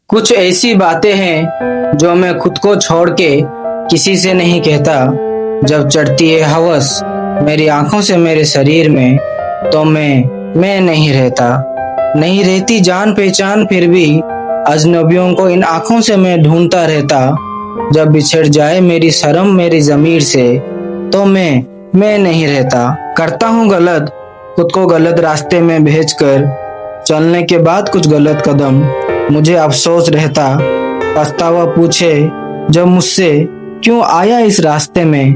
कुछ ऐसी बातें हैं जो मैं खुद को छोड़ के किसी से नहीं कहता। जब चढ़ती है हवस मेरी आंखों से मेरे शरीर में, तो मैं नहीं रहता। नहीं रहती जान पहचान, फिर भी अजनबियों को इन आंखों से मैं ढूंढता रहता। जब बिछड़ जाए मेरी शर्म मेरी जमीर से, तो मैं नहीं रहता। करता हूँ गलत, खुद को गलत रास्ते में भेजकर, चलने के बाद कुछ गलत कदम मुझे अफसोस रहता। पछतावा पूछे जब मुझसे क्यों आया इस रास्ते में,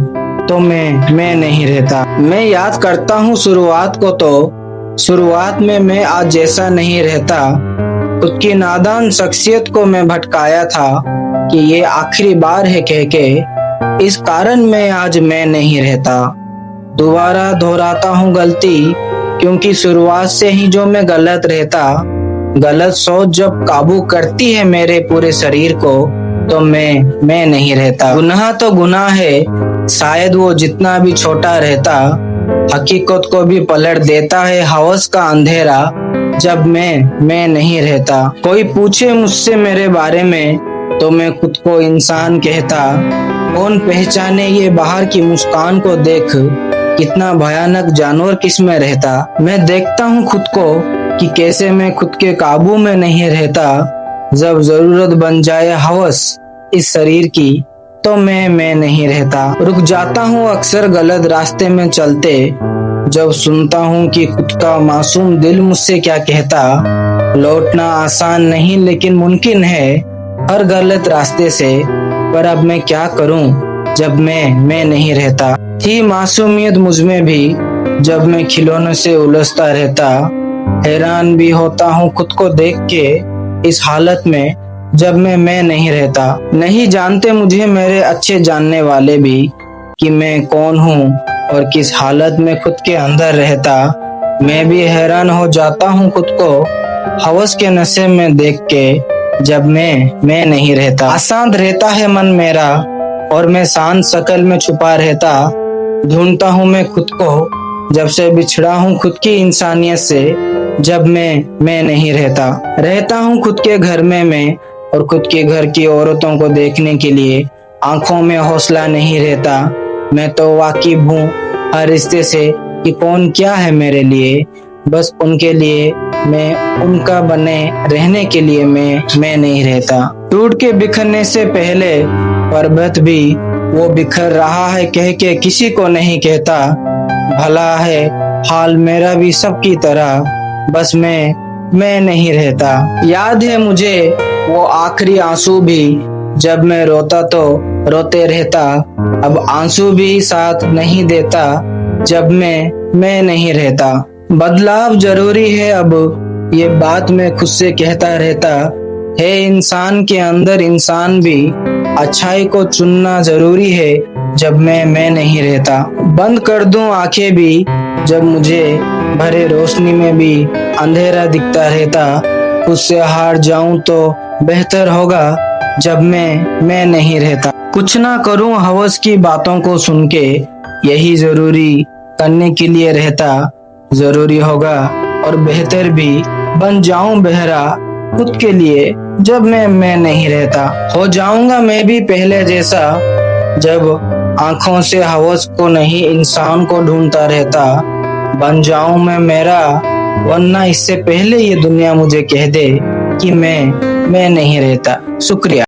तो मैं नहीं रहता। मैं याद करता हूँ शुरुआत को, तो शुरुआत में मैं आज जैसा नहीं रहता। खुद की नादान शख्सियत को मैं भटकाया था कि ये आखिरी बार है कह के, इस कारण मैं आज मैं नहीं रहता। दोबारा दोहराता हूँ गलती, क्योंकि शुरुआत से ही जो मैं गलत रहता। गलत सोच जब काबू करती है मेरे पूरे शरीर को, तो मैं नहीं रहता। गुनाह तो गुनाह है, शायद वो जितना भी छोटा रहता, हकीकत को भी पलट देता है हवस का अंधेरा। जब मैं नहीं रहता। कोई पूछे मुझसे मेरे बारे में, तो मैं खुद को इंसान कहता। कौन पहचाने ये बाहर की मुस्कान को देख, कितना भयानक जानवर किसमें रहता। मैं देखता हूँ खुद को कि कैसे मैं खुद के काबू में नहीं रहता। जब जरूरत बन जाए हवस इस शरीर की, तो मैं नहीं रहता। रुक जाता हूँ अक्सर गलत रास्ते में चलते, जब सुनता हूँ कि खुद का मासूम दिल मुझसे क्या कहता। लौटना आसान नहीं लेकिन मुमकिन है हर गलत रास्ते से, पर अब मैं क्या करूँ जब मैं नहीं रहता। थी मासूमियत मुझमें भी, जब मैं खिलौनों से उलझता रहता। हैरान भी होता हूँ खुद को देख के इस हालत में, जब मैं नहीं रहता। नहीं जानते मुझे मेरे अच्छे जानने वाले भी कि मैं कौन हूँ और किस हालत में खुद के अंदर रहता। मैं भी हैरान हो जाता हूँ खुद को हवस के नशे में देख के, जब मैं नहीं रहता। अशांत रहता है मन मेरा और मैं शांत शकल में छुपा रहता। ढूंढता हूँ मैं खुद को जब से बिछड़ा हूँ खुद की इंसानियत से, जब मैं नहीं रहता। रहता हूँ खुद के घर में मैं, और खुद के घर की औरतों को देखने के लिए आंखों में हौसला नहीं रहता। मैं तो वाकिफ हूँ हर रिश्ते से कि कौन क्या है मेरे लिए, बस उनके लिए मैं, उनका बने रहने के लिए मैं नहीं रहता। टूट के बिखरने से पहले पर्वत भी वो बिखर रहा है कह के किसी को नहीं कहता। भला है हाल मेरा भी सबकी तरह, बस मैं नहीं रहता। याद है मुझे वो आखिरी आंसू भी, जब मैं रोता तो रोते रहता। अब आंसू भी साथ नहीं देता, जब मैं नहीं रहता। बदलाव जरूरी है अब, ये बात मैं खुद से कहता रहता। है इंसान के अंदर इंसान भी, अच्छाई को चुनना जरूरी है, जब मैं नहीं रहता। बंद कर दूं आंखें भी, जब मुझे भरे रोशनी में भी अंधेरा दिखता रहता। खुद से हार जाऊं तो बेहतर होगा, जब मैं नहीं रहता। कुछ ना करूं हवस की बातों को सुन के, यही जरूरी करने के लिए रहता। जरूरी होगा और बेहतर भी बन जाऊं बहरा खुद के लिए, जब मैं नहीं रहता। हो जाऊंगा मैं भी पहले जैसा, जब आंखों से हवस को नहीं इंसान को ढूंढता रहता। बन जाऊं मैं मेरा, वरना इससे पहले ये दुनिया मुझे कह दे कि मैं नहीं रहता। शुक्रिया।